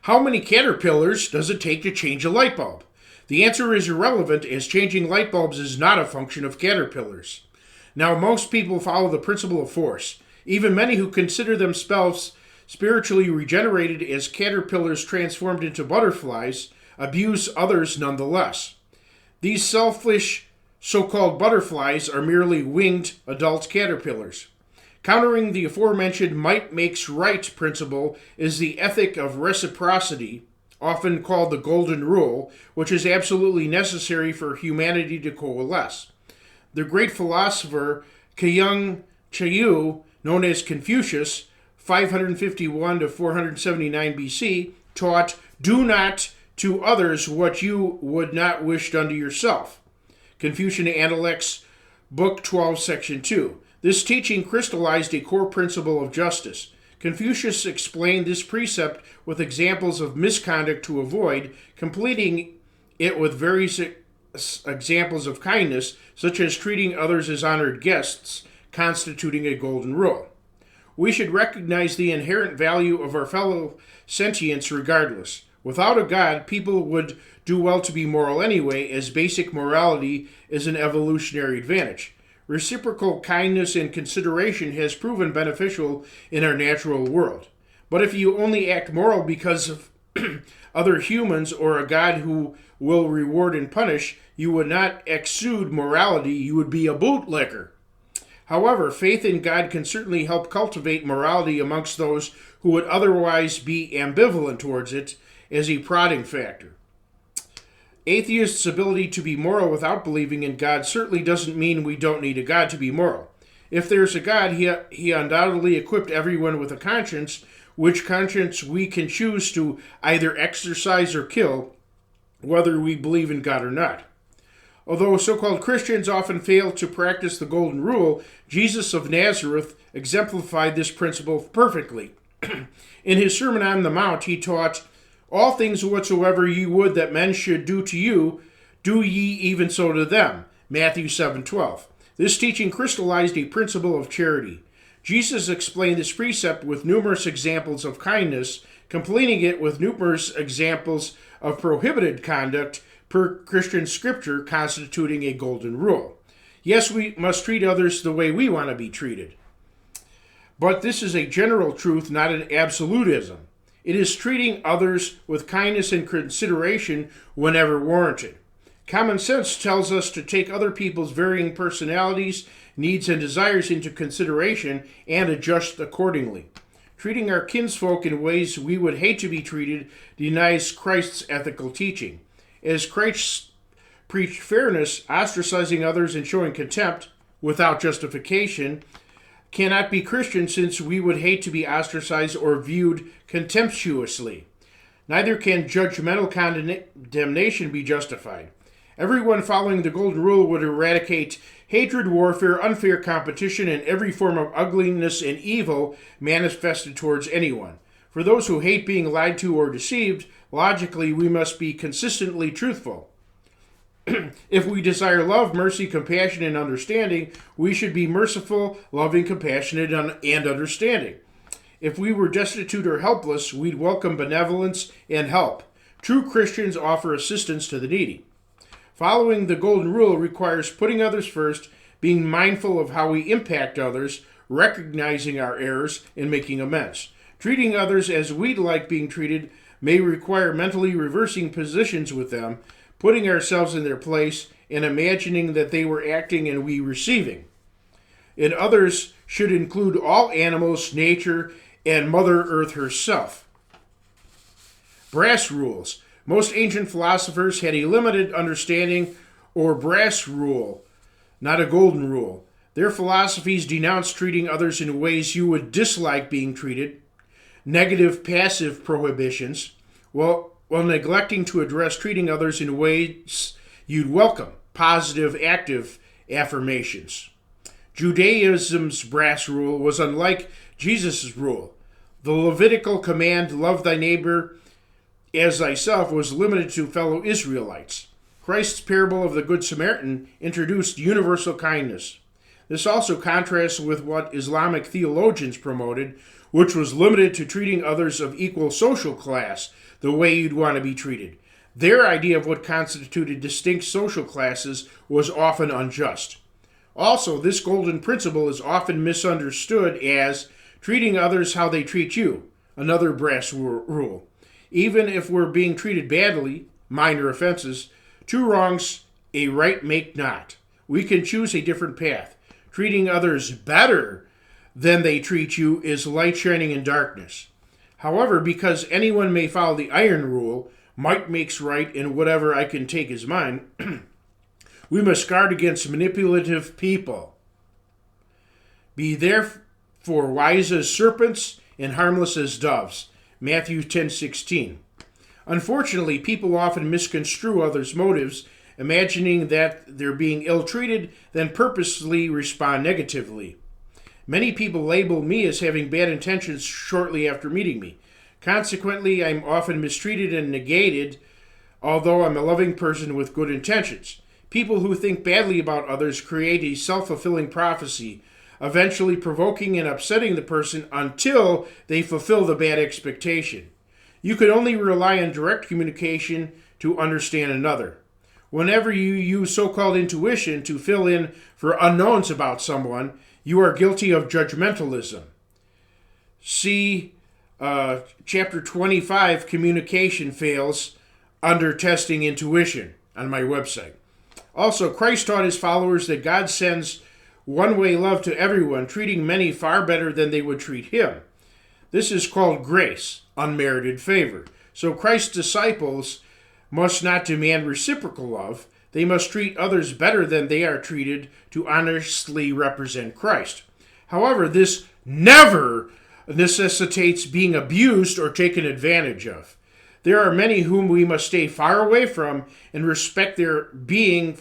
How many caterpillars does it take to change a light bulb? The answer is irrelevant, as changing light bulbs is not a function of caterpillars. Now, most people follow the principle of force. Even many who consider themselves spiritually regenerated as caterpillars transformed into butterflies abuse others nonetheless. These selfish so-called butterflies are merely winged adult caterpillars. Countering the aforementioned might makes right principle is the ethic of reciprocity, often called the Golden Rule, which is absolutely necessary for humanity to coalesce. The great philosopher Kyung Chayu, known as Confucius, 551 to 479 BC, taught, "Do not to others what you would not wish done to yourself." Confucian Analects, Book 12, Section 2. This teaching crystallized a core principle of justice. Confucius explained this precept with examples of misconduct to avoid, completing it with various examples of kindness, such as treating others as honored guests, constituting a golden rule. We should recognize the inherent value of our fellow sentients regardless. Without a God, people would do well to be moral anyway, as basic morality is an evolutionary advantage. Reciprocal kindness and consideration has proven beneficial in our natural world. But if you only act moral because of other humans or a God who will reward and punish, you would not exude morality, you would be a bootlicker. However, faith in God can certainly help cultivate morality amongst those who would otherwise be ambivalent towards it as a prodding factor. Atheists' ability to be moral without believing in God certainly doesn't mean we don't need a God to be moral. If there's a God, he undoubtedly equipped everyone with a conscience, which conscience we can choose to either exercise or kill, whether we believe in God or not. Although so-called Christians often fail to practice the Golden Rule, Jesus of Nazareth exemplified this principle perfectly. In his Sermon on the Mount, he taught, "All things whatsoever ye would that men should do to you, do ye even so to them." Matthew 7:12. This teaching crystallized a principle of charity. Jesus explained this precept with numerous examples of kindness, completing it with numerous examples of prohibited conduct per Christian scripture, constituting a golden rule. Yes, we must treat others the way we want to be treated. But this is a general truth, not an absolutism. It is treating others with kindness and consideration whenever warranted. Common sense tells us to take other people's varying personalities, needs, and desires into consideration and adjust accordingly. Treating our kinsfolk in ways we would hate to be treated denies Christ's ethical teaching. As Christ preached fairness, ostracizing others and showing contempt without justification cannot be Christian, since we would hate to be ostracized or viewed contemptuously. Neither can judgmental condemnation be justified. Everyone following the Golden Rule would eradicate hatred, warfare, unfair competition, and every form of ugliness and evil manifested towards anyone. For those who hate being lied to or deceived, logically we must be consistently truthful. If we desire love, mercy, compassion, and understanding, we should be merciful, loving, compassionate, and understanding. If we were destitute or helpless, we'd welcome benevolence and help. True Christians offer assistance to the needy. Following the Golden Rule requires putting others first, being mindful of how we impact others, recognizing our errors, and making amends. Treating others as we'd like being treated may require mentally reversing positions with them, putting ourselves in their place, and imagining that they were acting and we receiving. And others should include all animals, nature, and Mother Earth herself. Brass rules. Most ancient philosophers had a limited understanding or brass rule, not a golden rule. Their philosophies denounced treating others in ways you would dislike being treated, negative passive prohibitions, while neglecting to address treating others in ways you'd welcome, positive active affirmations. Judaism's brass rule was unlike Jesus' rule. The Levitical command, "Love thy neighbor as thyself," was limited to fellow Israelites. Christ's parable of the Good Samaritan introduced universal kindness. This also contrasts with what Islamic theologians promoted, which was limited to treating others of equal social class. the way you'd want to be treated. Their idea of what constituted distinct social classes was often unjust. Also, this golden principle is often misunderstood as treating others how they treat you, another brass rule. Even if we're being treated badly, minor offenses, two wrongs a right make not. We can choose a different path. Treating others better than they treat you is light shining in darkness. However, because anyone may follow the iron rule, might makes right, and whatever I can take is mine, we must guard against manipulative people. Be therefore wise as serpents and harmless as doves. Matthew 10:16. Unfortunately, people often misconstrue others' motives, imagining that they're being ill-treated, then purposely respond negatively. Many people label me as having bad intentions shortly after meeting me. Consequently, I'm often mistreated and negated, although I'm a loving person with good intentions. People who think badly about others create a self-fulfilling prophecy, eventually provoking and upsetting the person until they fulfill the bad expectation. You can only rely on direct communication to understand another. Whenever you use so-called intuition to fill in for unknowns about someone, you are guilty of judgmentalism. See Chapter 25, Communication Fails, under Testing Intuition on my website. Also, Christ taught his followers that God sends one-way love to everyone, treating many far better than they would treat him. This is called grace, unmerited favor. So Christ's disciples must not demand reciprocal love. They must treat others better than they are treated to honestly represent Christ. However, this never necessitates being abused or taken advantage of. There are many whom we must stay far away from and respect their being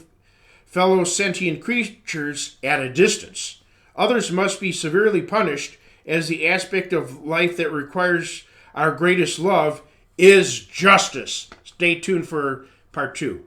fellow sentient creatures at a distance. Others must be severely punished, as the aspect of life that requires our greatest love is justice. Stay tuned for part 2.